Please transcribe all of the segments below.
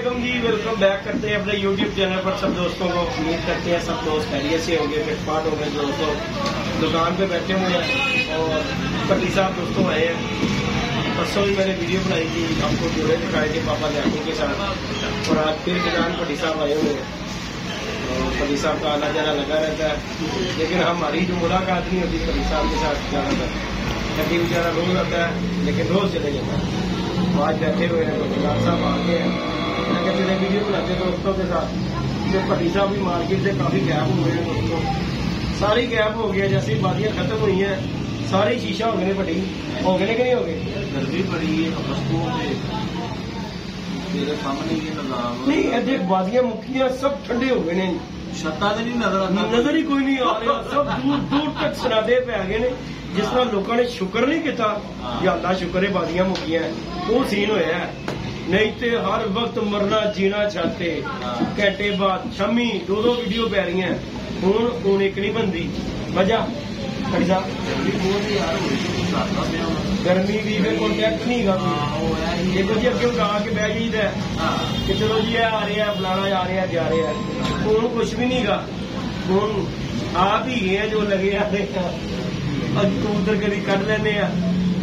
अस्सलाम जी, welcome back करते हैं अपने यूट्यूब चैनल पर सब दोस्तों को। उम्मीद करते हैं सब दोस्त खैरियत से होंगे, फिटफाट होंगे। दोस्तों दुकान पे बैठे हुए हैं और पट्टी साहब दोस्तों आए हैं। परसों ही मैंने वीडियो बनाई थी, आपको जोड़े दिखाए थे पापा जाने के साथ, और आज फिर दुकान पट्टी साहब आए हुए हैं। तो पट्टी साहब का आना जाना लगा रहता है, लेकिन हमारी जो मुलाकात नहीं होती पट्टी साहब के साथ जाना था। कभी बेचारा रोज आता है लेकिन रोज चले जाता है। आज बैठे हुए हैं तो दुकान साहब आ गए हैं, मैं कहते हैं वीडियो बनाते दोस्तों के साथ। तो पट्टी साहब भी मार्केट से काफी गैप हुए हैं दोस्तों, सारी गैप हो गया। जैसे बादियाँ खत्म हुई हैं सारी शीशा हो गए पट्टी हो गए कि नहीं हो गए। गर्मी बड़ी है तेरे सामने ये नहीं ऐसे बादियाँ मुखियां सब ठंडे हो गए हैं, छत्ता तो नहीं नजर ही कोई नहीं आ रहा। सब दूर दूर तक सनादे पै गए ने। जिस तरह लोगों ने शुक्र नहीं किया या अल्लाह शुक्र है बादियाँ मुखियां वो सीन होया है। नहीं तो हर वक्त मरना जीना चाहते। घंटे बाद शामी दो वीडियो पै रही हैं, हूं एक नहीं बनती। वजह गर्मी भी फिर कॉन्टैक्ट नहीं गा। देखो जी अगे उठा के बह जाइए कि चलो जी आ रहा है फलाना आ रहा है जा रहा है, हूं कुछ भी नहीं गा। हूं आप ही गए जो लगे आते उधर कभी कट लेने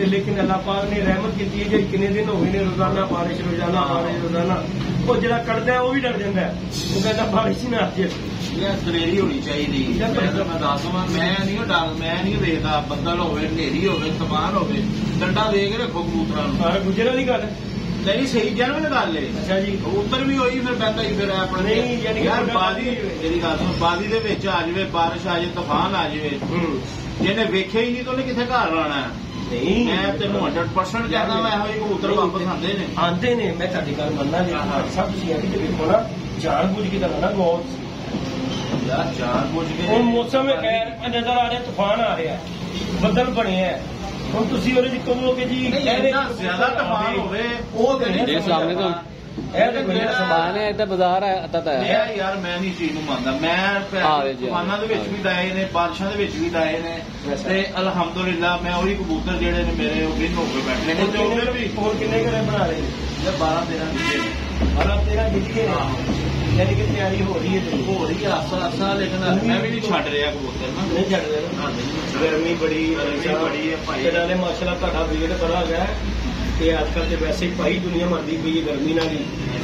लेकिन अल्लाह पाक ने रहमत की है। जो कितने दिन हो गए रोजाना बारिश रोजाना वो जरा कटता है वो भी डर जाता है, वो कहता बारिश ही ना आ जाए। दलेरी होनी चाहिए। मैं नहीं देखता बदल होनेरी हो तूफान हो डंडा दे के रखो कबूतरा गुजर वाली गल नहीं सही जन्म गल है। अच्छा जी कबूतर भी होई फिर बहता ही फिर अपने यार बादी मेरी गल सुनो बादी दे विच आ जाए बारिश आ जाए तूफान आ जाए जिन्हें वेखे ही नहीं तो उन्हें कितने घर आना है। नहीं मैं तेन 100% कहना वा ਇਹੋ ਜਿਹੇ कबूतर वापस आते ने। मैं ਤੁਹਾਡੀ ਗੱਲ ਮੰਨਣਾ सब चीजें कि देखो ना जान बुझ के करना बहुत यार जान बुझ के ਹੁਣ ਮੌਸਮ ਨਜ਼ਰ ਆ ਰਿਹਾ ਤੂਫਾਨ ਆ ਰਿਹਾ ਬੱਦਲ ਬਣੇ ਆ ਹੁਣ ਤੁਸੀਂ ਉਹਦੇ ਚ ਕਹੋਗੇ ਜੀ ਜ਼ਿਆਦਾ ਤੂਫਾਨ ਹੋਵੇ ਉਹ ਦੇ ਸਾਹਮਣੇ ਤੋਂ ਇਹ ਤਾਂ ਸਮਾਨ ਹੈ ਇੱਥੇ ਬਾਜ਼ਾਰ ਹੈ ਅੱਤਾ ਤਾਂ ਹੈ ਯਾਰ। ਮੈਂ ਨਹੀਂ ਚੀਜ਼ ਨੂੰ ਮੰਨਦਾ। ਮੈਂ ਤੂਫਾਨਾਂ ਦੇ ਵਿੱਚ ਵੀ ਡਾਏ ਨੇ ਬਾਰਿਸ਼ਾਂ ਦੇ ਵਿੱਚ ਵੀ ਡਾਏ ਨੇ ਤੇ ਅਲਹਮਦੁਲਿਲਾ ਮੈਂ ਉਹੀ ਕਬੂਤਰ ਜਿਹੜੇ ਨੇ ਮੇਰੇ ਉਹ ਬਿਨ ਹੋ ਕੇ ਬੈਠੇ ਨੇ। ਤੇ ਉਧਰ ਵੀ ਹੋਰ ਕਿੰਨੇ ਘਰੇ ਬਣਾ ਰਹੇ ਨੇ 12-13 ਗਿੱਜੇ यानी कि तैयारी हो रही है आसा लेकिन मैं भी नहीं छड़ रहा कबूतर ना नहीं छड़ रहा। गर्मी बड़ी है भाई माशाल्लाह ਤੁਹਾਡਾ ਵੇਟ बड़ा है कि आजकल तो वैसे ही भाई दुनिया मरदी पई है गर्मी नाल ही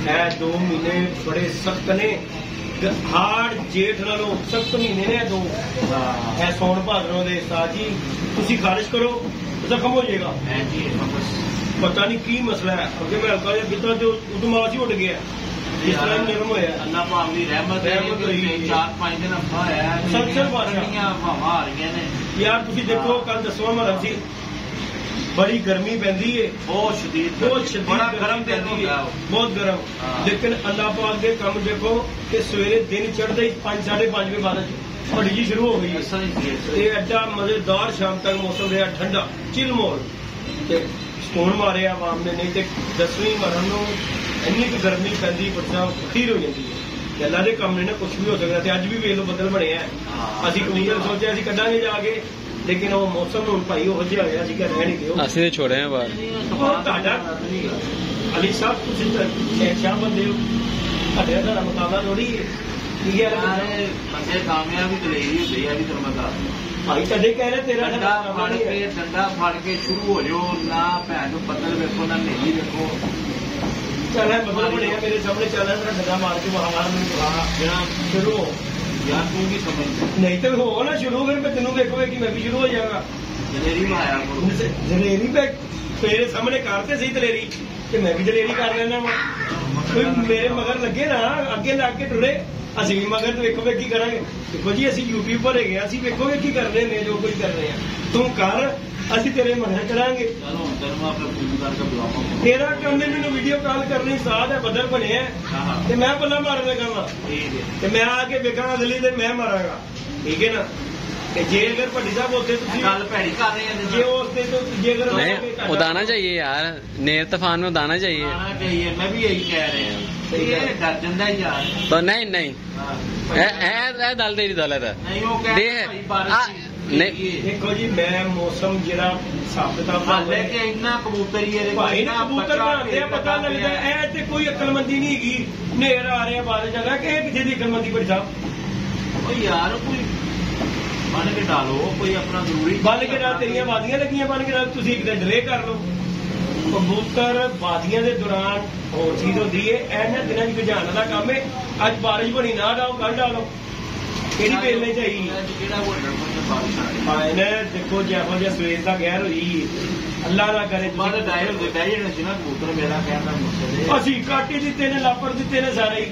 है। 2 महीने बड़े सख्त ने हाड़ जेठ नालों सख्त महीने ने दो है सौन भादरों के उस्ताद जी। तुसी खारिश करो जख्म हो जाएगा। पता नहीं की मसला है क्योंकि मैं हल्का जिहा कीता तो दिमाग ही उठ गया जिस तरह नरम होया। अल्लाह पाक दी रहमत है 4-5 दिन हफ्ता होया ठंडियां हवावां आ रही ने यार। तुसी देखो कल 10वां महर्रम सी बड़ी गर्मी पैंदी है बहुत शदीद बड़ा गर्म दिन होंदा बहुत गर्म। लेकिन अल्लाह पाक दे काम देखो कि सवेरे दिन चढ़दे ही 5-5:30 बजे बारिश बड़ी जी शुरू हो गई है। एडा मजेदार शाम तक मौसम रहा ठंडा चिलमोल सुकून मारे आवाम ने। नहीं तो 10वीं महर्रम इन्नी गर्मी पैंदी बच्चा खीर हो जाती है। अल्लाह के काम ने ना कुछ भी हो सकता है। अज भी वेख लो बदल बने हैं असि कबूतर सोचा असि कढ़ांगे जाके लेकिन वो मौसम हूँ भाई वो जिहा होया सीगा रह नहीं दिओ ਅਸੀਂ ਤੇ ਛੋੜੇ ਆ ਬਾਹਰ। अली साहब तुसीं शाह बंदे हो ਤੁਹਾਡਾ मुकाबला थोड़ी है। ठीक है बंदे कामयाब ही दलेरी होंदी है भी तुहानूं मैं दस भाई कदे कह रहे तेरा डंडा फड़ के शुरू हो जाओ ना भैन नूं बदल वेखो ना नेही वेखो। चल है बदल बने मेरे सामने चल है मेरा डंडा मार के वहां शुरू हो यार तू भी समझ नहीं तो हो ना शुरू फिर मैं तेनों देखो कि मैं भी शुरू हो जाएगा। दलेरी में आया दलेरी पे तेरे सामने करते सही दलेरी कि मैं भी दलेरी कर लेना वा। कोई मेरे मगर लगे ना अगे लग के टुरे असि भी मगर तो वेखो की करांगे। देखो जी असि यूट्यूब पर गए असि वेखोगे की कर रहे हैं जो कुछ कर रहे हैं तू कर असि तेरे मगर करांगे। तेरा काम मैंने वीडियो कॉल करनी साथ है बदल बने हैं मैं बल्ला मार लगा वा मैं आके वेखांगा दली ते मैं मारांगा। ठीक है ना जे अगर भट्टी साहब होते गल भैड़ी कर रहे हैं जे उसने तो जे अगर उदाना चाहिए यार नेर तूफान में उदाना चाहिए। मैं भी यही कह रहे हैं डर जाता है यार। तो नहीं दल तेरी दौलत है। नहीं वो ਨਹੀਂ ਦੇਖੋ ਜੀ ਮੈਂ ਮੌਸਮ ਜਿਹੜਾ ਹਿਸਾਬ ਕਿਤਾਬ ਹਾਲੇ ਕਿ ਇੰਨਾ ਕਬੂਤਰੀ ਇਹਦੇ ਭਾਈ ਨੇ ਕਬੂਤਰ ਬਣਾਉਂਦੇ ਆ ਪਤਾ ਲੱਗਦਾ ਇਹ ਤੇ ਕੋਈ ਅਕਲਮੰਦੀ ਨਹੀਂ ਹੈਗੀ ਹਨੇਰ ਆ ਰਿਹਾ ਬਾਦਲ ਚੱਲ ਰਿਹਾ ਕਿ ਇਹ ਕਿੱਥੇ ਦੀ ਅਕਲਮੰਦੀ ਬੜੀ ਸਾਹਿਬ ਉਹ ਯਾਰ ਕੋਈ ਬਣ ਕੇ ਡਾਲੋ ਕੋਈ ਆਪਣਾ ਜ਼ਰੂਰੀ ਬਣ ਕੇ ਨਾਲ ਤੇਰੀਆਂ ਵਾਦੀਆਂ ਲੱਗੀਆਂ ਬਣ ਕੇ ਨਾਲ ਤੁਸੀਂ ਇੱਕ ਦਿਨ ਡਿਲੇ ਕਰ ਲਓ ਕਬੂਤਰ ਵਾਦੀਆਂ ਦੇ ਦੌਰਾਨ ਹੋਰ ਚੀਜ਼ ਹੁੰਦੀ ਹੈ ਇਹਨਾਂ ਦਿਨਾਂ 'ਚ ਭਜਾਉਣ ਦਾ ਕੰਮ ਹੈ ਅੱਜ ਬਾਰਿਸ਼ ਬਣੀ ਨਾ ਡਾਓ ਕੱਲ ਡਾਲੋ ਕਿਹੜੀ ਵੇਲੇ ਚਾਹੀਦੀ ਇਹਨੇ ਦੇਖੋ ਜਿਹੋ ਜਿਹਾ ਸਵੇਰ ਦਾ ਗੈਰ ਹੋਈ ਅੱਲਾ ਨਾ ਕਰੇ ਅਸੀਂ ਕਾਟੀ ਦਿੱਤੇ ਨੇ ਲਾਪਰ ਦਿੱਤੇ ਨੇ ਸਾਰੇ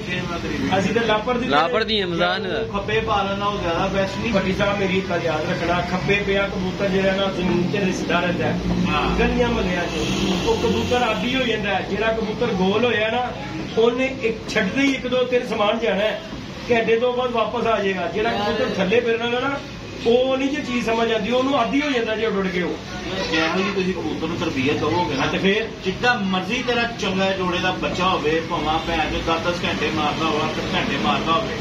ਅਸੀਂ ਤਾਂ ਲਾਪਰ ਦੀ ਰਮਜ਼ਾਨ ਖੱਬੇ ਪਾ ਲੈਣਾ ਉਹ ਜ਼ਿਆਦਾ ਬੈਸਟ ਨਹੀਂ ਵੱਡੀ ਸਾਹਿਬ ਮੇਰੀ ਤਾਂ ਯਾਦ ਰੱਖਣਾ ਖੱਬੇ ਪਿਆ ਕਬੂਤਰ ਜਿਹੜਾ ਨਾ ਜ਼ਮੀਨ ਤੇ ਰਿਸਦਾ ਰਹਿੰਦਾ ਗਲੀਆਂ ਮੱਲਿਆਂ 'ਚ ਉਹ ਕਬੂਤਰ ਆਦੀ ਹੋ ਜਾਂਦਾ ਜਿਹੜਾ ਕਬੂਤਰ ਗੋਲ ਹੋਇਆ ਨਾ ਉਹਨੇ ਇੱਕ ਛੱਡਦੇ ਹੀ 1 2 3 ਸਮਾਨ ਜਾਣਾ ਘੰਟੇ ਤੋਂ ਬਾਅਦ ਵਾਪਸ ਆ ਜਾਏਗਾ ਜਿਹੜਾ ਕਬੂਤਰ ਥੱਲੇ ਫਿਰਨਾ ਨਾ ਉਹ ਨਹੀਂ ਜੇ ਚੀਜ਼ ਸਮਝ ਆਉਂਦੀ ਉਹਨੂੰ ਆਦੀ ਹੋ ਜਾਂਦਾ ਜੇ ਉੱਡ ਕੇ ਉਹ ਜਿਹੋ ਜੀ ਤੁਸੀਂ ਕਬੂਤਰ ਨੂੰ ਤਰਬੀਅਤ ਦਵੋਗੇ ਨਾ ਤੇ ਫਿਰ ਜਿੱਦਾਂ ਮਰਜ਼ੀ ਤੇਰਾ ਚੰਗਾ ਜੋੜੇ ਦਾ ਬੱਚਾ ਹੋਵੇ ਭਾਵੇਂ ਭੈਣ ਜੋ 10-10 ਘੰਟੇ ਮਾਰਦਾ ਹੋਵੇ 8 ਘੰਟੇ ਮਾਰਦਾ ਹੋਵੇ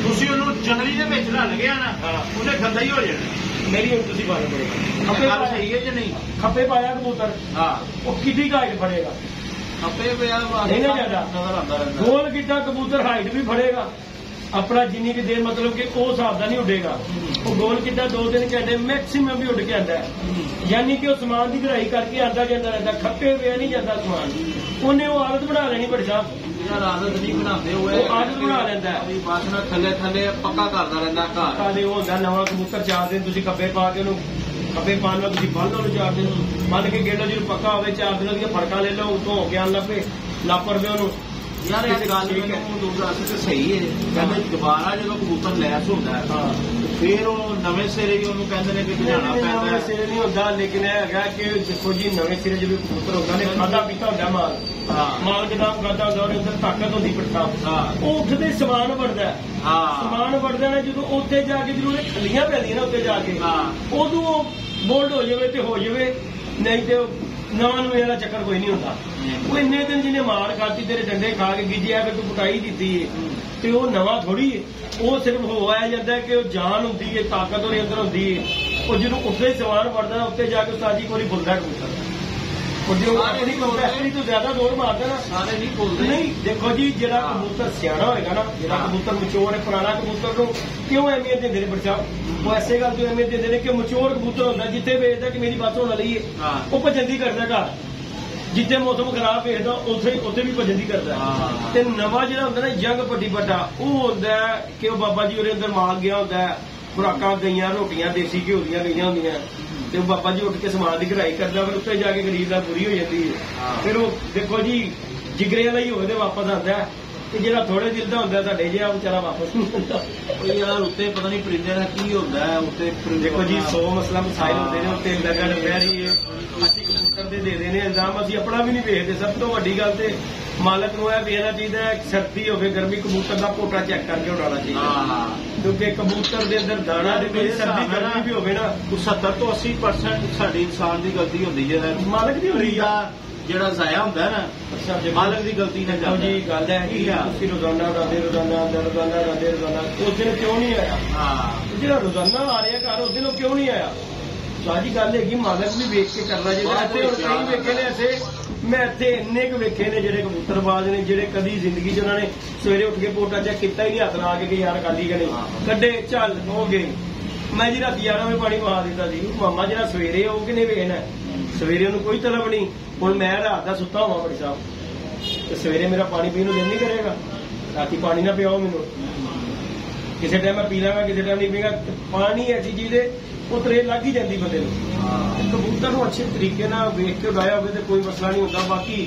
ਤੁਸੀਂ ਉਹਨੂੰ ਜੰਗਲੀ ਦੇ ਵਿੱਚ ਰਲ ਗਿਆ ਨਾ ਉਹਨੇ ਗੰਦਾ ਹੀ ਹੋ ਜਾਣਾ ਮੇਰੀ ਹੁਣ ਤੁਸੀਂ ਬਾਰੇ ਪੜੇਗਾ ਖੱਪੇ ਸਹੀ ਹੈ ਜਾਂ ਨਹੀਂ ਖੱਪੇ ਪਾਇਆ ਕਬੂਤਰ ਹਾਂ ਉਹ ਕਿੱਡੀ ਹਾਈਟ ਫੜੇਗਾ ਖੱਪੇ ਪਿਆ ਨਹੀਂ ਨਾ ਜ਼ਿਆਦਾ ਨਜ਼ਰ ਆਉਂਦਾ ਰਹਿੰਦਾ ਗੋਲ ਕੀਤਾ ਕਬੂਤਰ ਹਾਈਟ ਵੀ ਫੜੇਗਾ ਆਪਣਾ ਜਿੰਨੀ ਕਿ ਦੇਰ ਮਤਲਬ ਕਿ ਉਹ ਹਿਸਾਬ ਦਾ ਨਹੀਂ ਉੱਡੇਗਾ ਉਹ ਗੋਲ ਕੀਤਾ 2-3 ਘੰਟੇ ਮੈਕਸਿਮਮ ਵੀ ਉੱਡ ਕੇ ਆਉਂਦਾ ਯਾਨੀ ਕਿ ਉਹ ਸਮਾਨ ਦੀ ਗੜਾਈ ਕਰਕੇ ਆਉਂਦਾ ਜਾਂਦਾ ਰਹਿੰਦਾ ਖੱਪੇ ਹੋਇਆ ਨਹੀਂ ਜਾਂਦਾ ਸਮਾਨ ਉਹਨੇ ਉਹ ਆਦਤ ਬਣਾ ਲੈਣੀ ਬੜੀ ਸਾਹਿਬ ਯਾਰ ਆਦਤ ਨਹੀਂ ਬਣਾਉਂਦੇ ਹੋਏ ਉਹ ਆਦਤ ਬਣਾ ਲੈਂਦਾ ਬਸ ਨਾ ਥੱਲੇ ਥੱਲੇ ਪੱਕਾ ਕਰਦਾ ਰਹਿੰਦਾ ਘਰ ਕਾਲੇ ਉਹ ਹੁੰਦਾ ਨਵਾਂ ਕਬੂਤਰ 4 ਦਿਨ ਤੁਸੀਂ ਖੱਪੇ ਪਾ ਕੇ ਉਹਨੂੰ ਖੱਪੇ ਪਾਣ ਨਾਲ ਤੁਸੀਂ ਬੰਨ ਲਓ 4 ਦਿਨ ਮੰਨ ਕੇ ਗੇੜਾ ਜਿਹਨੂੰ ਪੱਕਾ ਹੋਵੇ 4 ਦਿਨ ਦੀਆਂ ਫੜਕਾਂ ਲੈ ਲਓ ਉਤੋਂ ਹੋ ਕੇ ਆਣ ਲੱਪੇ ਲਾਪਰ ਦੇ ਉਹਨੂੰ ਯਾਰ ਇਹ ਗੱਲ ਮੈਨੂੰ ਦੂਜਾ ਤੇ ਸਹੀ ਹੈ ਕਹਿੰਦੇ ਦੁਬਾਰਾ ਜਦੋਂ ਕਬੂਤਰ ਲੈਸ ਹੁੰਦਾ ਹੈ ਫਿਰ ਉਹ ਨਵੇਂ ਸਿਰੇ ਹੀ ਉਹਨੂੰ ਕਹਿੰਦੇ ਨੇ ਕਿ ਭਜਾਣਾ ਪੈਂਦਾ ਨਵੇਂ ਸਿਰੇ ਨਹੀਂ ਹੁੰਦਾ ਲੇਕਿਨ ਇਹ ਹੈਗਾ ਕਿ ਦੇਖੋ ਜੀ ਨਵੇਂ ਸਿਰੇ ਜਦੋਂ ਕਬੂਤਰ ਹੁੰਦਾ ਨੇ ਖਾਦਾ ਪੀਤਾ ਹੁੰਦਾ ਮਾਲ ਕਿਦਾਂ ਖਾਦਾ ਹੁੰਦਾ ਉਹਦੇ ਅੰਦਰ ਤਾਕਤ ਹੁੰਦੀ ਪਟਾ ਉਹ ਉੱਠਦੇ ਸਮਾਨ ਵੜਦਾ ਸਮਾਨ ਵੜਦਾ ਨਾ ਜਦੋਂ ਉੱਥੇ ਜਾ ਕੇ ਜਦੋਂ ਉਹਨੇ ਖੱਲੀਆਂ ਪੈਂਦੀਆਂ ਨਾ ਉੱਤੇ ਜਾ ਕੇ ਉਦੋਂ ਬੋਲਡ ਹੋ ਜਾਵੇ ਤੇ ਹੋ ਜਾਵੇ ਨਹੀਂ ਤੇ ਨਵਾਂ ਨੂੰ ਇਹਦਾ ਚੱਕਰ ਕੋਈ ਨਹੀਂ ਹੁੰਦਾ ਉਹ ਇੰਨੇ ਦਿਨ ਜਿਹਨੇ ਮਾਰ ਖਾਤੀ ਤੇਰੇ ਡੰਡੇ ਖਾ ਕੇ ਗਿੱਜਿਆ ਫਿਰ ਤੂੰ ਪਟਾਈ ਦਿੱਤੀ ਏ ਤੇ ਉਹ ਨਵਾਂ ਥੋੜੀ ਏ ਉਹ ਸਿਰਫ ਹੋ ਆਇਆ ਜਾਂਦਾ ਕਿ ਉਹ ਜਾਨ ਹੁੰਦੀ ਏ ਤਾਕਤ ਉਹਦੇ ਅੰਦਰ ਹੁੰਦੀ ਏ ਉਹ ਜਦੋਂ ਉੱਥੇ ਸਵਾਰ ਵੜਦਾ ਉੱਤੇ ਜਾ ਕੇ ਉਸਤਾਦ ਜੀ ਕੋਲ ਬੁਲਦਾ ਕਬੂਤਰ ਉਹ ਜੋ ਆਪਣੀ ਕੰਪੈਸਟੀ ਤੋਂ ਜ਼ਿਆਦਾ ਦੌੜ ਮਾਰਦਾ ਨਾ ਸਾਰੇ ਨਹੀਂ ਬੋਲਦੇ ਨਹੀਂ ਦੇਖੋ ਜੀ ਜਿਹੜਾ ਕਬੂਤਰ ਸਿਆਣਾ ਹੋਏਗਾ ਨਾ ਜਿਹੜਾ ਕਬੂਤਰ ਮਚੋਰ ਹੈ ਪੁਰਾਣਾ ਕਬੂਤਰ ਨੂੰ ਕਿਉਂ ਅਹਿਮੀਅਤ ਦਿੰਦੇ ਨੇ ਬੱਚਾ ਉਹ ਐਸੇ ਗੱਲ ਤੋਂ ਅਹਿਮੀਅਤ ਦਿੰਦੇ ਨੇ ਕਿ ਮਚੋਰ ਕਬੂਤਰ ਹੁੰਦਾ ਜਿੱਥੇ ਵੇਚਦਾ ਕਿ ਮੇਰੀ ਬਾਤ ਹੋਣ ਵਾਲੀ ਹੈ ਉਹ ਭਜੰਦੀ ਕਰਦਾ ਘਰ ਜਿੱਥੇ ਮੌਸਮ ਖਰਾਬ ਵੇਖਦਾ ਉੱਥੇ ਵੀ ਭਜੰਦੀ ਕਰਦਾ ਤੇ ਨਵਾਂ ਜਿਹੜਾ ਹੁੰਦਾ ਨਾ ਯੰਗ ਵੱਡੀ ਵੱਡਾ ਉਹ ਹੁੰਦਾ ਕਿ ਉਹ ਬਾਬਾ ਜੀ ਉਹਦੇ ਅੰਦਰ ਮਾਲ ਗਿਆ ਹੁੰਦਾ ਖੁਰਾਕਾਂ ਗਈਆਂ ਰੋਟੀਆਂ ਦੇਸੀ ਘਿਓ ਦੀਆਂ ਗਈਆਂ ਹੁੰਦੀਆਂ ਤੇ ਉਹ ਬਾਬਾ ਜੀ ਉੱਠ ਕੇ ਸਮਾਨ ਦੀ ਕਢਾਈ ਕਰਦਾ ਫਿਰ ਉੱਤੇ ਜਾ ਕੇ ਗਰੀਬ ਨਾਲ ਪੂਰੀ ਹੋ ਜਾਂਦੀ ਹੈ ਫਿਰ ਉਹ ਦੇਖੋ ਜੀ ਜਿਗਰੇ ਵਾਲਾ ਹੀ ਹੋਵੇ ਤੇ ਵਾਪਸ ਆਉਂਦਾ ਤੇ ਜਿਹੜਾ ਥੋੜੇ ਦਿਲ ਦਾ ਹੁੰਦਾ ਤੁਹਾਡੇ ਜਿਹਾ ਵਿਚਾਰਾ ਵਾਪਸ ਨਹੀਂ ਆਉਂਦਾ ਉਹ ਯਾਰ ਉੱਤੇ ਪਤਾ ਨਹੀਂ ਪਰਿੰਦੇ ਦਾ ਕੀ ਹੁੰਦਾ ਹੈ ਉੱਤੇ ਦੇਖੋ ਜੀ 100 ਮਸਲਾ ਮਸਾਇਲ ਹੁੰਦੇ ਨੇ ਉੱਤੇ ਲਗਨ ਬਹਿਰੀ ਹੈ ਅਸੀਂ ਕਬੂਤਰ ਦੇ ਦੇਣੇ ਇਲਜ਼ਾਮ ਅਸੀਂ ਆਪਣਾ ਵੀ ਨਹੀਂ ਵੇਖਦੇ ਸਭ ਤੋਂ ਵੱਡੀ ਗੱਲ ਤੇ ਮਾਲਕ ਨੂੰ ਇਹ ਵੇਖਣਾ ਚਾਹੀਦਾ ਸਰਦੀ ਹੋਵੇ ਗਰਮੀ ਕਬੂਤਰ ਦਾ ਪੋਟਾ ਚੈੱਕ ਕਰਕੇ ਉਡਾਉਣਾ ਚਾਹੀਦਾ ਕਿਉਂਕਿ ਕਬੂਤਰ ਦੇ ਅੰਦਰ ਦਾਣਾ ਦੇ ਕੋਈ ਸਰਦੀ ਗਰਮੀ ਵੀ ਹੋਵੇ ਨਾ 70 ਤੋਂ 80% ਸਾਡੀ ਇਨਸਾਨ ਦੀ ਗਲਤੀ ਹੁੰਦੀ ਜਿਹੜਾ ਮਾਲਕ ਦੀ ਹੁੰਦੀ ਆ ਜਿਹੜਾ ਜ਼ਾਇਆ ਹੁੰਦਾ ਨਾ ਮਾਲਕ ਦੀ ਗਲਤੀ ਨਾਲ ਜਾਂਦਾ ਜੀ ਗੱਲ ਹੈ ਕਿ ਤੁਸੀਂ ਰੋਜ਼ਾਨਾ ਰੋਜ਼ਾਨਾ ਉਸ ਦਿਨ ਕਿਉਂ ਨਹੀਂ ਆਇਆ ਜਿਹੜਾ ਰੋਜ਼ਾਨਾ ਆ ਰਿਹਾ ਘਰ ਉਸ ਦਿਨ ਉਹ ਕਿਉਂ ਨਹੀਂ ਆਇਆ ਸਾਡੀ ਗੱਲ ਹੈਗੀ ਮਾਲਕ ਵੀ ਵੇਖ ਕੇ ਕਰਨਾ ਜਿਹੜਾ ਇੱਥੇ ਕਈ ਵੇਖੇ ਨੇ ਇੱਥੇ ਮੈਂ ਇੱਥੇ ਇੰਨੇ ਕੁ ਵੇਖੇ ਨੇ ਜਿਹੜੇ ਕਬੂਤਰਬਾਜ਼ ਨੇ ਜਿਹੜੇ ਕਦੀ ਜ਼ਿੰਦਗੀ 'ਚ ਉਹਨਾਂ ਨੇ ਸਵੇਰੇ ਉੱਠ ਕੇ ਪੋਟਾ ਚੈੱਕ ਕੀਤਾ ਹੀ ਨਹੀਂ ਹੱਥ ਲਾ ਕੇ ਯਾਰ ਕਾਲੀ ਕਿ ਨਹੀਂ ਕੱਢੇ ਚੱਲ ਹੋ ਗਏ ਮੈਂ ਜੀ ਰਾਤੀ 11 ਵਜੇ ਪਾਣੀ ਪਾ ਦਿੱਤਾ ਸੀ ਮਾਮਾ ਜਿਹੜਾ ਸਵੇਰੇ ਉਹ ਕਿਨੇ ਵੇਖਣਾ ਸਵੇਰੇ ਉਹਨੂੰ ਕੋਈ ਤਲਬ ਨਹੀਂ ਹੁਣ ਮੈਂ ਰਾਤ ਦਾ ਸੁੱਤਾ ਹੋਵਾਂ ਬੜੀ ਸਾਹਿਬ ਤੇ ਸਵੇਰੇ ਮੇਰਾ ਪਾਣੀ ਪੀਣ ਨੂੰ ਦਿਲ ਨਹੀਂ ਕਰੇਗਾ ਰਾਤੀ ਪਾਣੀ ਨਾ ਪਿਆਓ ਮੈਨੂੰ ਕਿਸੇ ਟਾਈਮ ਮੈਂ ਪੀ ਲਾਂਗਾ ਕਿਸੇ ਟਾਈਮ ਨਹੀਂ ਪੀਂਗਾ ਪਾਣੀ ਐਸੀ ਚੀਜ਼ ਹੈ ਉਹ ਤਰੇ ਲੱਗ ਹੀ ਜਾਂਦੀ ਬੰਦੇ ਨੂੰ ਕਬੂਤਰ ਨੂੰ ਅੱਛੇ ਤਰੀਕੇ ਨਾਲ ਵੇਖ ਕੇ ਉਡਾਇਆ ਹੋਵੇ ਤੇ ਕੋਈ ਮਸਲਾ ਨਹੀਂ ਹੁੰਦਾ ਬਾਕੀ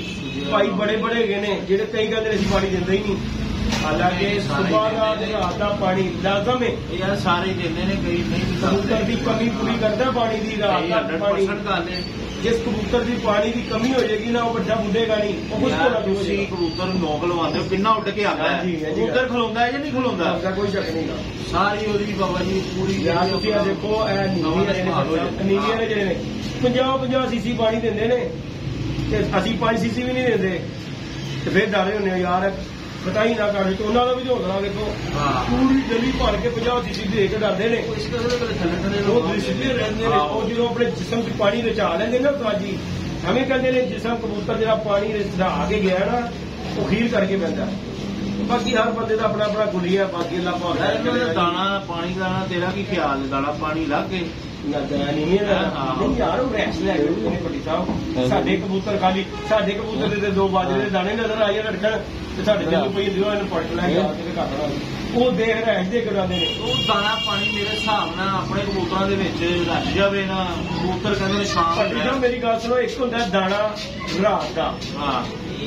ਭਾਈ ਬੜੇ ਹੈਗੇ ਨੇ ਜਿਹੜੇ ਕਈ ਕਹਿੰਦੇ ਅਸੀਂ ਪਾਣੀ ਦਿੰਦੇ ਹੀ ਨਹੀਂ ਹਾਲਾਂਕਿ ਸੁਬਾਹ ਦਾ ਰਾਤ ਦਾ ਪਾਣੀ ਲਾਜ਼ਮ ਹੈ ਯਾਰ ਸਾਰੇ ਦਿੰਦੇ ਨੇ ਕਈ ਨਹੀਂ ਕਬੂਤਰ ਦੀ ਕਮੀ ਪੂਰੀ ਕਰਦਾ ਪਾਣੀ ਦੀ ਰਾਤ ਦਾ ਪਾਣੀ ਜਿਸ ਕਬੂਤਰ ਦੀ ਪਾਣੀ ਦੀ ਕਮੀ ਹੋ ਜਾਏਗੀ ਨਾ ਉਹ ਵੱਡਾ ਬੁੱਢੇਗਾ ਨਹੀਂ ਉਹ ਕੁਝ ਕੋਲ ਤੁਸੀਂ ਕਬੂਤਰ ਨੂੰ ਨੋਕ ਲਵਾਉਂਦੇ ਹੋ ਕਿੰਨਾ ਉੱਡ ਕੇ ਆਉਂਦਾ ਹੈ ਕਬੂਤਰ ਖਲੋਂਦਾ ਹੈ ਜਾਂ ਨਹੀਂ ਖਲੋਂਦਾ ਕੋਈ ਸ਼ੱਕ ਨਹੀਂ ਸਾਰੀ ਉਹਦੀ ਬਾਬਾ ਜੀ ਪੂਰੀ ਯਾਰ ਤੁਸੀਂ ਆ ਦੇਖੋ ਇਹ ਨੀਵੀਆਂ ਨੇ ਜਿਹੜੇ ਨੇ 50 ਸੀਸੀ ਪਾਣੀ ਦਿੰਦੇ ਨੇ ਤੇ ਅਸੀਂ 5 ਸੀਸੀ ਵੀ ਨਹੀਂ ਦਿੰਦੇ ਤੇ ਫਿਰ ਡਰੇ ਹੁੰਦੇ ਯਾਰ ਕਟਾਈ ਨਾ ਕਰ ਦਿੱਤੀ ਉਹਨਾਂ ਦਾ ਵੀ ਹੌਸਲਾ ਵੇਖੋ ਪੂਰੀ ਗਲੀ ਭਰ ਕੇ 50 ਸੀਸੀ ਦੇ ਕੇ ਡਰਦੇ ਨੇ ਉਹ ਸਿੱਧੇ ਰਹਿੰਦੇ ਨੇ ਉਹ ਜਦੋਂ ਆਪਣੇ ਜਿਸਮ 'ਚ ਪਾਣੀ ਰਚਾ ਲੈਂਦੇ ਨਾ ਸਾਜੀ ਐਵੇਂ ਕਹਿੰਦੇ ਨੇ ਜਿਸਮ ਕਬੂਤਰ ਜਿਹੜਾ ਪਾਣੀ ਰਚਾ ਕੇ ਗਿਆ ਨਾ ਉਹ ਖੀਰ ਕਰਕੇ ਪੈਂਦਾ ਬਾਕੀ ਹਰ ਬੰਦੇ ਦਾ ਆਪਣਾ ਆਪਣਾ ਗੁਲੀਆ ਬਾਕੀ ਅੱਲਾ ਭਾਵੇਂ ਦਾਣਾ ਪਾਣੀ ਦਾ ਤੇਰਾ ਕੀ ਖਿਆਲ ਹੈ ਦਾਣਾ ਪਾਣੀ ਲਾ ਕੇ ਨਹੀਂ ਯਾਰ ਉਹ ਰੈਸ ਲੈ ਗਏ ਪੱਟੀ ਸਾਹਿਬ ਸਾਡੇ ਕਬੂਤਰ ਖਾਲੀ ਸਾਡੇ ਕਬੂਤਰ ਦੇ 2 ਬਾਜਰੇ ਦੇ ਦਾਣੇ ਨਜ਼ਰ ਆਏ ਲੜਕਣ ਤੇ ਸਾਡੇ ਦਿਲ ਪਈ ਦਿਓ ਇਹਨੂੰ ਪਲਟ ਲੈ ਕੇ ਆ ਕੇ ਘੱਟਣਾ ਉਹ ਦੇਖ ਰੈਸ ਦੇ ਕਰਾਉਂਦੇ ਨੇ ਉਹ ਦਾਣਾ ਪਾਣੀ ਮੇਰੇ ਹਿਸਾਬ ਨਾਲ ਆਪਣੇ ਕਬੂਤਰਾਂ ਦੇ ਵਿੱਚ ਰੱਜ ਜਾਵੇ ਨਾ ਕਬੂਤਰ ਕਹਿੰਦੇ ਨੇ ਸ਼ਾਮ ਪੱਟੀ ਸਾਹਿਬ ਮੇਰੀ ਗੱਲ ਸੁਣੋ ਇੱਕ ਹੁੰਦਾ ਦਾਣਾ ਰਾਤ ਦਾ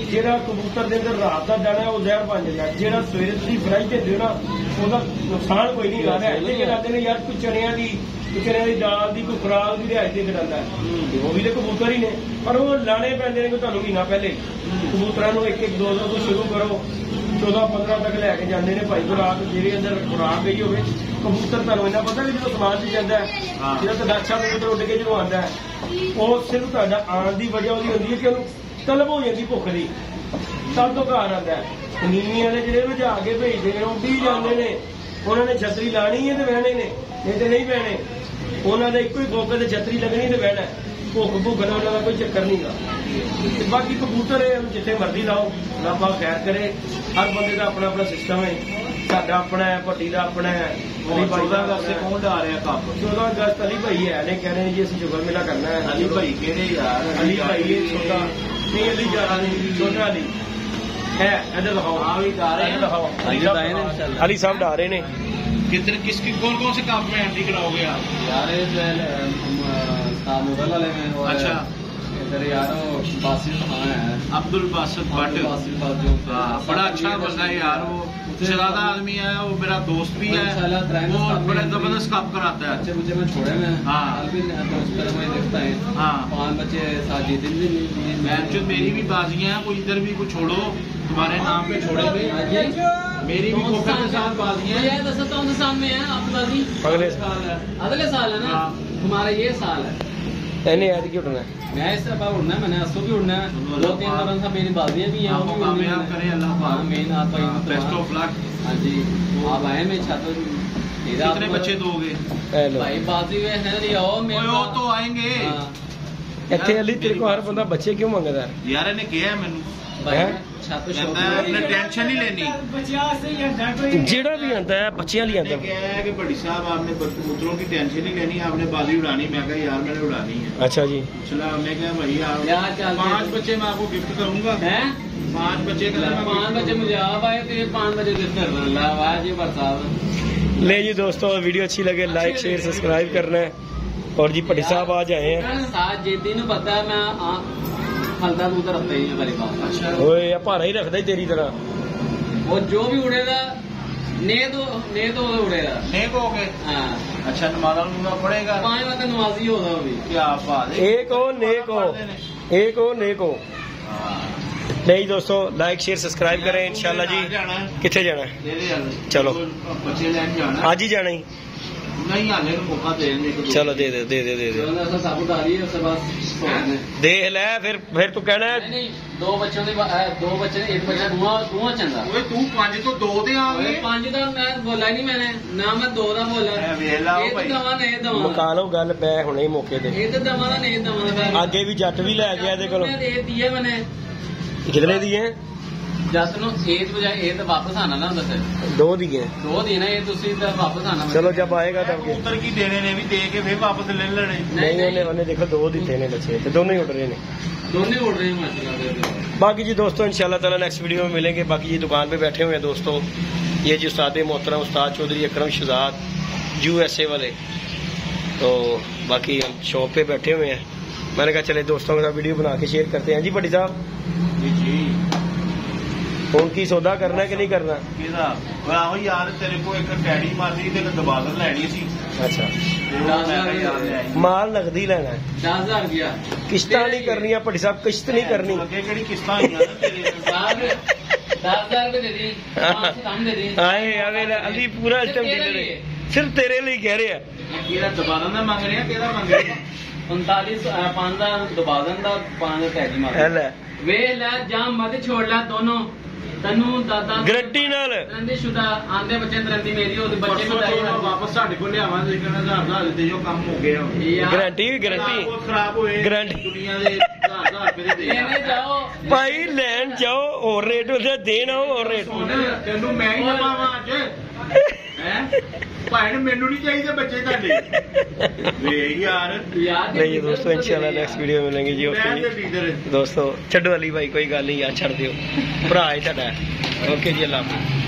ਜਿਹੜਾ ਕਬੂਤਰ ਦੇ ਅੰਦਰ ਰਾਤ ਦਾ ਦਾਣਾ ਉਹ ਜ਼ਹਿਰ ਬਣ ਜਾਂਦਾ ਜਿਹੜਾ ਸਵੇਰੇ ਤੁਸੀਂ ਫਰਾਈ ਦਿੰਦੇ ਹੋ ਨਾ ਉਹਦਾ ਨੁਕਸਾਨ ਕੋਈ ਨਹੀਂ ਕਰਦਾ ਇਹ ਕਹਿੰਦੇ ਨੇ ਯਾਰ ਕੋਈ ਚਣਿਆਂ ਦੀ ਦਾਲ ਦੀ ਕੋਈ ਖੁਰਾਕ ਦੀ ਰਿਹਾਇਸ਼ ਦੇ ਕਰਾਂਦਾ ਉਹ ਵੀ ਤੇ ਕਬੂਤਰ ਹੀ ਨੇ ਪਰ ਉਹ ਲਾਣੇ ਪੈਂਦੇ ਨੇ ਕਿ ਤੁਹਾਨੂੰ ਮਹੀਨਾ ਪਹਿਲੇ ਕਬੂਤਰਾਂ ਨੂੰ 1-1 2 ਤੋਂ ਸ਼ੁਰੂ ਕਰੋ 14-15 ਤੱਕ ਲੈ ਕੇ ਜਾਂਦੇ ਨੇ ਭਾਈ ਖੁਰਾਕ ਜਿਹੜੇ ਅੰਦਰ ਖੁਰਾਕ ਗਈ ਹੋਵੇ ਕਬੂਤਰ ਤੁਹਾਨੂੰ ਇੰਨਾ ਪਤਾ ਵੀ ਜਦੋਂ ਸਮਾਨ 'ਚ ਜਾਂਦਾ ਜਿਹੜਾ ਤਦਾਸ਼ਾ ਕਬੂਤਰ ਉੱਡ ਕੇ ਜਦੋਂ ਆਉਂਦਾ ਉਹ ਸਿਰਫ ਤੁਹਾਡਾ ਆਉਣ ਦੀ ਵਜ੍ਹਾ ਉਹਦੀ ਹੁੰਦੀ ਹੈ ਕਿ ਉਹਨੂੰ ਤਲਬ ਹੋ ਜਾਂਦੀ ਭੁੱਖ ਦੀ ਸਭ ਤੋਂ ਘਰ ਆਉਂਦਾ ਨੀਵੀਆਂ ਦੇ ਜਿਹੜੇ ਵਜਾ ਕੇ ਭੇਜਦੇ ਨੇ ਉਹ ਵੀ ਜਾਂਦੇ ਨੇ ਉਹਨਾਂ ਨੇ ਛਤਰੀ ਲਾਣੀ ਹੈ ਤੇ ਬਹਿਣੇ ਨੇ ਨਹੀਂ ਤੇ ਨਹੀਂ ਬਹਿਣੇ ਉਹਨਾਂ ਦਾ ਇੱਕੋ ਹੀ ਫੋਕਸ ਤੇ ਛਤਰੀ ਲੱਗਣੀ ਤੇ ਬਹਿਣਾ ਭੁੱਖ ਨਾਲ ਉਹਨਾਂ ਦਾ ਕੋਈ ਚੱਕਰ ਨਹੀਂਗਾ ਬਾਕੀ ਕਬੂਤਰ ਜਿੱਥੇ ਮਰਜ਼ੀ ਲਾਓ ਰੱਬਾ ਖੈਰ ਕਰੇ ਹਰ ਬੰਦੇ ਦਾ ਆਪਣਾ ਆਪਣਾ ਸਿਸਟਮ ਹੈ ਸਾਡਾ ਆਪਣਾ ਹੈ ਭੱਟੀ ਦਾ ਆਪਣਾ ਹੈ 14 ਅਗਸਤ ਕੌਣ ਡਾ ਰਿਹਾ ਕੰਮ 14 ਅਗਸਤ ਅਲੀ ਭਾਈ ਹੈ ਨੇ ਕਹਿੰਦੇ ਜੀ ਅਸੀਂ ਸ਼ੁਗਰ ਮੇਲਾ ਕਰਨਾ ਹੈ ਅਲੀ ਭਾਈ ਕਿਹੜੇ ਯਾਰ ਅਲੀ ਭਾਈ ਇਹ ਛੋਟਾ ਨਹੀਂ ਅਲੀ ਜਾ ਰਹੀ ਛੋਟਾ ਅਲੀ ਹੈ ਇੱਧਰ ਦਿਖਾਓ ਹਾਂ ਵੀ ਡਾ ਰਹੇ ਨੇ ਅਲੀ ਸਾਹਿਬ ਡਾ ਰਹੇ ਨੇ कितने किसकी कौन से काम में एंट्री कराओगे आप यार मुगल वाले में और अच्छा इधर यार बासित खान है अब्दुल बासित भट्ट बड़ा अच्छा बंदा है यार वो शरादा आदमी है वो मेरा दोस्त भी है वो बड़ा जबरदस्त काम कराता है अच्छे मुझे मैं छोड़े में देखता है 5 बच्चे साथ जीते मेरी भी बाजियां हैं कोई इधर भी कुछ छोड़ो तुम्हारे नाम पे छोड़ेंगे मेरी भी कोका के साथ बाजियां हैं दस कौन से साल में है आपकी बाजी अगले साल है ना तुम्हारा ये साल है मैंने याद क्यों उड़ना मैं इस बार उड़ना है मैंने असो भी उड़ना है 2-3 बार से मेरी बाजियां भी हैं वो कामयाब करे अल्लाह पाक मेन आपका बेस्ट ऑफ लक हाँ जी आप आए मैं छत कितने बच्चे दोगे भाई बाजी में है नहीं आओ वो तो आएंगे ਇੱਥੇ ਅਲੀ ਤੇਰੇ ਕੋ ਹਰ ਬੰਦਾ ਬੱਚੇ ਕਿਉਂ ਮੰਗਦਾ ਯਾਰ ਇਹਨੇ ਕਿਹਾ ਮੈਨੂੰ टेंशन नहीं लेनी जेड़ा भी आता है बच्चियां लिए आता है कि बड़ी साहब आपने कबूतरों की टेंशन नहीं लेनी आपने बाजी उड़ानी मैं कहा यार मैंने उड़ानी है अच्छा जी चला हमने कहा भाई आप 5 बच्चे मैं आपको गिफ्ट करूंगा 5 बच्चे 5 बच्चे मुझे आप आए तो 5 बच्चे गिफ्ट करना जी बरसात ले जी दोस्तों वीडियो अच्छी लगे लाइक शेयर सब्सक्राइब करना है और जी भट्टी साहब आज आए हैं साथ जेती ने पता है मैं फलता कबूतर रखते ही मेरे पास अच्छा ओए या भारा ही रखता ही तेरी तरह वो जो भी उड़ेगा ने तो उड़ेगा नेक हो गए हाँ अच्छा नमाज़ पड़ेगा 5 वक्त नमाजी होगा अभी क्या बात है एक हो नेक हो एक हो नेक हो नहीं दोस्तों लाइक शेयर सब्सक्राइब करें इंशाल्लाह जी कितने जाना है चलो आज ही जाना ही नहीं आने का मौका दे चलो दे देख ले फिर तू कहना है नहीं 2 बच्चों ने 2 बच्चे एक बच्चा दूआ चंगा तू 5 तो 2 दे आ 5 तो मैं बोला नहीं मैंने ना मैं 2 का बोला मुका लो गल पै हुणे ही मौके ते ये तो दवा ना नहीं दवा आगे भी जट भी लै गया ਇਹਦੇ ਕੋਲੋਂ दे दिए मैंने कितने दिए जस नु एक बजाय ये तो वापस आना ना बस 2 दिए 2 देना ये तुसी तो वापस आना चलो जब आएगा तब कबूतर की देने ने भी दे के फिर वापस ले लेने नहीं उन्हें देखो 2 दिते ने बच्चे तो दोनों ही उड़ रहे ने दोनों उड़ रहे हैं माशाल्लाह बाकी जी दोस्तों इंशाल्लाह ताला नेक्स्ट वीडियो में मिलेंगे बाकी ये दुकान पे बैठे हुए हैं दोस्तों ये जी उस्ताद मोहतरम उस्ताद चौधरी अकरम शहजाद USA वाले तो बाकी हम शॉप पे बैठे हुए हैं मैंने कहा चले दोस्तों के साथ वीडियो बना के शेयर करते हैं जी भट्टी साहब जी फोन की सौदा करना है कि नहीं करना यार तेरे को एक टैडी मारनी ते दबादल लैनी सी अच्छा माल नकदी लेना है 10,000 रुपया किस्तां नहीं करनी भट्टी साहब किस्त नहीं करनी अगे केड़ी किस्तां आईयां 10,000 रुपए दे दी 500 कम दे दी आए आवे अली पूरा सिस्टम दे सिर्फ तेरे लिए कह रहे हैं तेरा दबादल ना मांग रहे हैं तेरा मांग रहे हैं 45 5 ਦਾ ਦਬਾਦਨ ਦਾ 5 ਟੈਗੀ ਮਾਰ ले वे ला जाम मत छोड़ ला दोनों ਤੈਨੂੰ ਦਾਦਾ ਗਰੰਟੀ ਨਾਲ ਰੰਦੀ ਸ਼ੁਦਾ ਆਂਦੇ ਬੱਚੇ ਰੰਦੀ ਮੇਰੀ ਉਹਦੇ ਬੱਚੇ ਪਰਸੋਂ ਨੂੰ ਚੌਥ ਵਾਪਸ ਸਾਡੇ ਕੋਲ ਲਿਆਵਾਂ ਤੁਸੀਂ ਕਹਿੰਦਾ 1000 ਦਿੱਤੇ ਜੋ ਕੰਮ ਹੋ ਗਿਆ ਗਰੰਟੀ ਉਹ ਖਰਾਬ ਹੋਏ ਗਰੰਟੀ ਦੁਨੀਆ ਦੇ 1000 ਰੁਪਏ ਦੇ ਇਹਨੇ ਜਾਓ ਭਾਈ ਲੈਣ ਜਾਓ ਹੋਰ ਰੇਟ ਉਹਦੇ ਦੇਣਾ ਹੋਰ ਰੇਟ ਤੈਨੂੰ ਮੈਂ ਹੀ ਦਵਾਵਾਂ ਅੱਜ ਹੈ ਭਾਈ ਨੇ ਮੈਨੂੰ ਨਹੀਂ ਚਾਹੀਦੇ ਬੱਚੇ ਤੁਹਾਡੇ ਵੇ ਯਾਰ नहीं दोस्तों इंशाल्लाह नेक्स्ट वीडियो में मिलेंगे जी ओके ਮੈਂ ਤੇ जी ਲੀਡਰ दोस्तों छड्डो अली भाई कोई गल नहीं यार छड़ दियो भरा है साडा ओके जी अल्लाह हाफिज़।